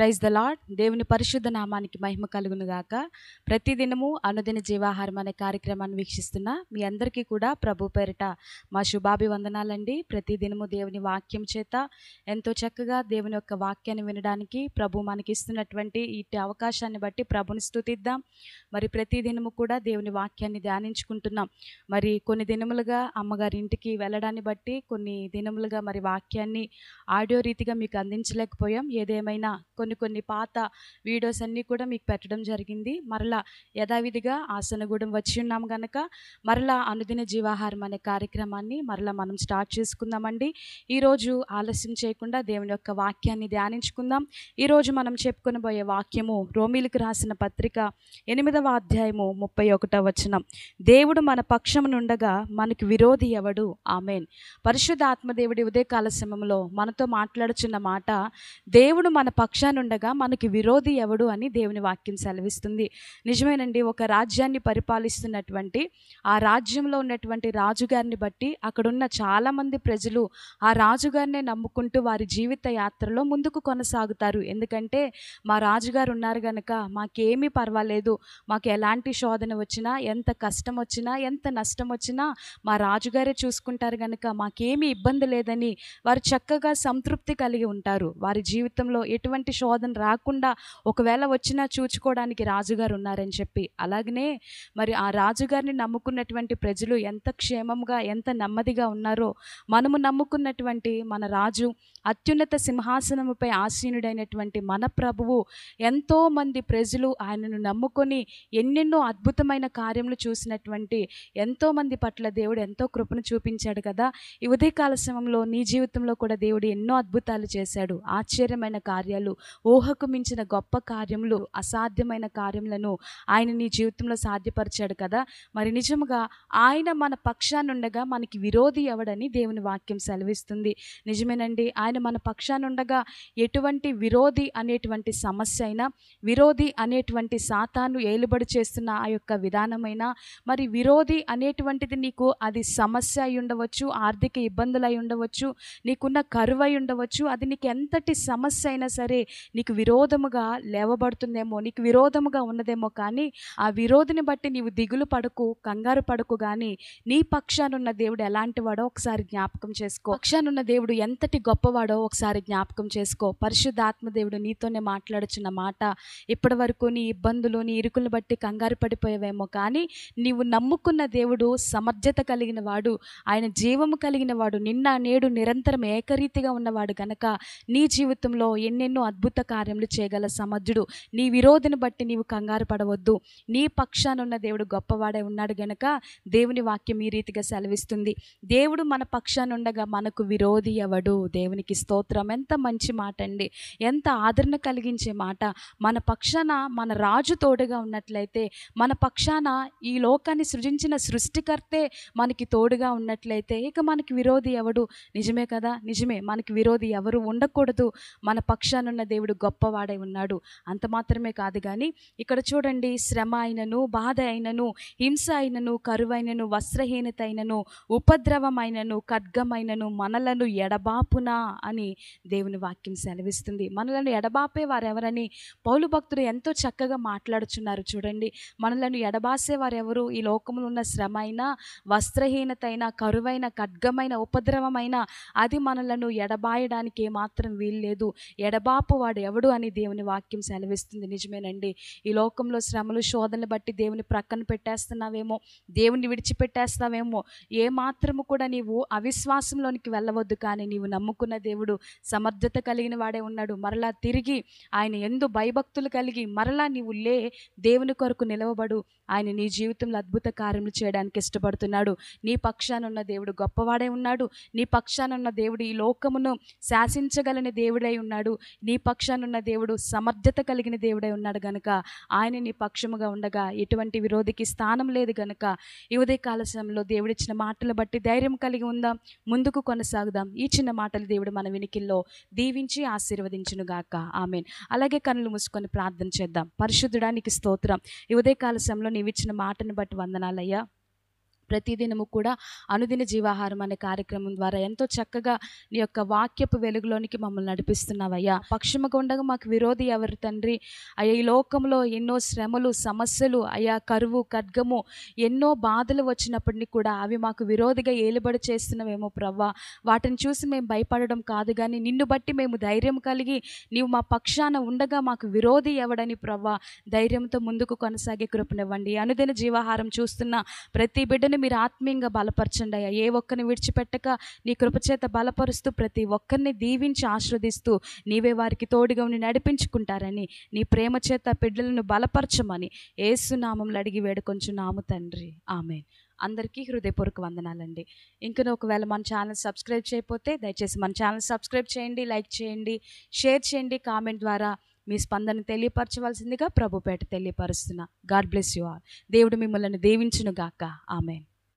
Praise the lord. దేవుని పరిశుద్ధ నామానికి మహిమ కలుగును గాక. ప్రతిదినము అనుదిన జీవాహారం అనే కార్యక్రమాన్ని వీక్షిస్తున్న మీ అందరికీ కూడా ప్రభు పేరిట మా శుభాభివందనాలండి. ప్రతిదినము దేవుని వాక్యం చేత ఎంతో చక్కగా దేవుని యొక్క వాక్యాన్ని వినడానికి ప్రభు మనకి ఇస్తున్నటువంటి ఇటు అవకాశాన్ని బట్టి ప్రభుని స్తుతిద్దాం. మరి ప్రతిదినము కూడా దేవుని వాక్యాన్ని ధ్యానించుకుంటున్నాం. మరి కొన్ని దినములుగా అమ్మగారి ఇంటికి వెళ్ళడాన్ని బట్టి కొన్ని దినములుగా మరి వాక్యాన్ని ఆడియో రీతిగా మీకు అందించలేకపోయాం. ఏదేమైనా కొన్ని పాత వీడియోస్ అన్నీ కూడా మీకు పెట్టడం జరిగింది. మరలా యథావిధిగా ఆసనగూడెం వచ్చి ఉన్నాం గనక మరలా అనుదిన జీవాహారం అనే కార్యక్రమాన్ని మరలా మనం స్టార్ట్ చేసుకుందామండి. ఈరోజు ఆలస్యం చేయకుండా దేవుని యొక్క వాక్యాన్ని ధ్యానించుకుందాం. ఈరోజు మనం చెప్పుకొనబోయే వాక్యము రోమీలకు రాసిన పత్రిక 8వ అధ్యాయము 31వ వచనం. దేవుడు మన పక్షమునుండగా మనకు విరోధి ఎవడు? ఆమేన్. పరిశుద్ధ ఆత్మదేవుడి ఉదయకాల సమయంలో మనతో మాట్లాడుచున్న మాట, దేవుడు మన పక్షానుండగా మనకి విరోధి ఎవడు అని దేవుని వాక్యం సెలవిస్తుంది. నిజమేనండి. ఒక రాజ్యాన్ని పరిపాలిస్తున్నటువంటి ఆ రాజ్యంలో ఉన్నటువంటి రాజుగారిని బట్టి అక్కడున్న చాలామంది ప్రజలు ఆ రాజుగారినే నమ్ముకుంటూ వారి జీవిత యాత్రలో ముందుకు కొనసాగుతారు. ఎందుకంటే మా రాజుగారు ఉన్నారు గనక మాకేమీ పర్వాలేదు, మాకు ఎలాంటి శోధన వచ్చినా, ఎంత కష్టం వచ్చినా, ఎంత నష్టం వచ్చినా మా రాజుగారే చూసుకుంటారు గనక మాకేమీ ఇబ్బంది లేదని వారు చక్కగా సంతృప్తి కలిగి ఉంటారు. వారి జీవితంలో ఎటువంటి శోధన రాకుండా ఒకవేళ వచ్చినా చూచుకోవడానికి రాజుగారు ఉన్నారని చెప్పి. అలాగనే మరి ఆ రాజుగారిని నమ్ముకున్నటువంటి ప్రజలు ఎంత క్షేమంగా ఎంత నెమ్మదిగా ఉన్నారో మనము నమ్ముకున్నటువంటి మన రాజు అత్యున్నత సింహాసనముపై ఆసీనుడైనటువంటి మన ప్రభువు ఎంతోమంది ప్రజలు ఆయనను నమ్ముకొని ఎన్నెన్నో అద్భుతమైన కార్యములు చూసినటువంటి ఎంతోమంది పట్ల దేవుడు ఎంతో కృపను చూపించాడు కదా. ఈ ఉదయకాల సమయంలో నీ జీవితంలో కూడా దేవుడు ఎన్నో అద్భుతాలు చేశాడు. ఆశ్చర్యమైన కార్యాలు, ఊహకు మించిన గొప్ప కార్యములు, అసాధ్యమైన కార్యములను ఆయన నీ జీవితంలో సాధ్యపరిచాడు కదా. మరి నిజముగా ఆయన మన పక్షానుండగా మనకి విరోధి ఎవడని దేవుని వాక్యం సెలవిస్తుంది. నిజమేనండి. ఆయన మన పక్షానుండగా ఎటువంటి విరోధి అనేటువంటి సమస్య అయినా, విరోధి అనేటువంటి సాతాను ఏలుబడి చేస్తున్న ఆ యొక్క విధానమైనా, మరి విరోధి అనేటువంటిది నీకు అది సమస్య అయి ఉండవచ్చు, ఆర్థిక ఇబ్బందులు అయి ఉండవచ్చు, నీకున్న కరువు అయి ఉండవచ్చు. అది నీకు ఎంతటి సమస్య అయినా సరే నీకు విరోధముగా లేవబడుతుందేమో, నీకు విరోధముగా ఉన్నదేమో, కానీ ఆ విరోధిని బట్టి నీవు దిగులు పడకు, కంగారు పడకు. కానీ నీ పక్షానున్న దేవుడు ఎలాంటి వాడో ఒకసారి జ్ఞాపకం చేసుకో. పక్షానున్న దేవుడు ఎంతటి గొప్పవాడో ఒకసారి జ్ఞాపకం చేసుకో. పరిశుద్ధాత్మ దేవుడు నీతోనే మాట్లాడుచున్న మాట, ఇప్పటి వరకు నీ ఇబ్బందులు, నీ ఇరుకులను బట్టి కంగారు పడిపోయేవేమో, కానీ నీవు నమ్ముకున్న దేవుడు సమర్థత కలిగిన వాడు, ఆయన జీవము కలిగిన వాడు, నిన్న నేడు నిరంతరం ఏకరీతిగా ఉన్నవాడు గనక నీ జీవితంలో ఎన్నెన్నో అద్భుత కార్యములు చేయగల సమర్థుడు. నీ విరోధిని బట్టి నీవు కంగారు పడవద్దు. నీ పక్షానున్న దేవుడు గొప్పవాడే ఉన్నాడు గనక దేవుని వాక్యం ఈ రీతిగా సెలవిస్తుంది. దేవుడు మన పక్షానుండగా మనకు విరోధి ఎవడు? దేవునికి స్తోత్రం. ఎంత మంచి మాట అండి, ఎంత ఆదరణ కలిగించే మాట. మన పక్షాన మన రాజు తోడుగా ఉన్నట్లయితే, మన పక్షాన ఈ లోకాన్ని సృజించిన సృష్టికర్తే మనకి తోడుగా ఉన్నట్లయితే ఇక మనకి విరోధి ఎవడు? నిజమే కదా, నిజమే. మనకి విరోధి ఎవరు ఉండకూడదు. మన పక్షానున్న దేవుడు గొప్పవాడై ఉన్నాడు. అంత మాత్రమే కాదు కానీ ఇక్కడ చూడండి, శ్రమ అయినను, బాధ అయినను, హింస అయినను, కరువైనను, వస్త్రహీనత అయినను, ఉపద్రవమైనను, ఖడ్గమైనను మనలను ఎడబాపునా అని దేవుని వాక్యం సెలవిస్తుంది. మనలను ఎడబాపే వారెవరని పౌలు భక్తుడు ఎంతో చక్కగా మాట్లాడుచున్నారు. చూడండి, మనలను ఎడబాసే వారెవరు? ఈ లోకములో ఉన్న శ్రమ అయినా, వస్త్రహీనత అయినా, కరువైన, ఖడ్గమైన, ఉపద్రవమైన అది మనలను ఎడబాయడానికి ఏమాత్రం వీల్లేదు. ఎడబాపు వాడు ఎవడు అని దేవుని వాక్యం సెలవిస్తుంది. నిజమేనండి. ఈ లోకంలో శ్రమలు, శోధనలు బట్టి దేవుని ప్రక్కన పెట్టేస్తున్నావేమో, దేవుని విడిచిపెట్టేస్తావేమో, ఏమాత్రము కూడా నీవు అవిశ్వాసంలోనికి వెళ్ళవద్దు. కానీ నీవు నమ్ముకున్న దేవుడు సమర్థత కలిగిన వాడే ఉన్నాడు. మరలా తిరిగి ఆయన యందు భయభక్తులు కలిగి మరలా నీవు దేవుని కొరకు నిలవబడు. ఆయన నీ జీవితంలో అద్భుత కార్యములు చేయడానికి ఇష్టపడుతున్నాడు. నీ పక్షానున్న దేవుడు గొప్పవాడే ఉన్నాడు. నీ పక్షానున్న దేవుడు ఈ లోకమును శాసించగలని దేవుడై ఉన్నాడు. నీ పక్షానున్న దేవుడు సమర్థత కలిగిన దేవుడై ఉన్నాడు గనుక ఆయన నీ పక్షముగా ఉండగా ఎటువంటి విరోధికి స్థానం లేదు గనుక ఈ ఉదయకాల సమయంలో దేవుడిచ్చిన మాటలు బట్టి ధైర్యం కలిగి ఉందాం, ముందుకు కొనసాగుదాం. ఈ చిన్న మాటలు దేవుడు మన వినికిల్లో దీవించి ఆశీర్వదించునుగాక. ఆమేన్. అలాగే కన్నులు మూసుకొని ప్రార్థన చేద్దాం. పరిశుద్ధుడానికి స్తోత్రం. ఈ ఉదయకాల సమయంలో నీవిచ్చిన మాటను బట్టి వందనాలయ్యా. ప్రతిదినము కూడా అనుదిన జీవాహారం అనే కార్యక్రమం ద్వారా ఎంతో చక్కగా నీ యొక్క వాక్యపు వెలుగులోనికి మమ్మల్ని నడిపిస్తున్నావయ్యా. పక్షముగా ఉండగా మాకు విరోధి ఎవరు తండ్రి? అయ్యా, ఈ లోకంలో ఎన్నో శ్రమలు, సమస్యలు, అయ్యా కరువు, ఖడ్గము, ఎన్నో బాధలు వచ్చినప్పటినీ కూడా అవి మాకు విరోధిగా ఏలుబడి చేస్తున్నవేమో ప్రవ్వా. వాటిని చూసి మేము భయపడడం కాదు, కానీ నిన్ను బట్టి మేము ధైర్యం కలిగి నీవు మా పక్షాన ఉండగా మాకు విరోధి ఎవడని ప్రవ్వా ధైర్యంతో ముందుకు కొనసాగే కృపనివ్వండి. అనుదిన జీవాహారం చూస్తున్న ప్రతి బిడ్డను మీరు ఆత్మీయంగా బలపరచండి అయ్యా. ఏ ఒక్కరిని విడిచిపెట్టక నీ కృపచేత బలపరుస్తూ ప్రతి ఒక్కరిని దీవించి ఆశీర్వదిస్తూ నీవే వారికి తోడుగా ఉండి నడిపించుకుంటారని, నీ ప్రేమ చేత బిడ్డలను బలపరచమని యేసు నామములో అడిగి వేడుకొంచున్నాము తండ్రి. ఆమేన్. అందరికీ హృదయపూర్వక వందనాలండి. ఇంకనూ ఒకవేళ మన ఛానల్ సబ్స్క్రైబ్ చేయకపోతే దయచేసి మన ఛానల్ సబ్స్క్రైబ్ చేయండి, లైక్ చేయండి, షేర్ చేయండి, కామెంట్ ద్వారా మీ స్పందన తెలియపరచవలసిందిగా ప్రభుపేట తెలియపరుస్తున్నా. God bless you all. దేవుడు మిమ్మల్ని దీవించును గాక. ఆమేన్.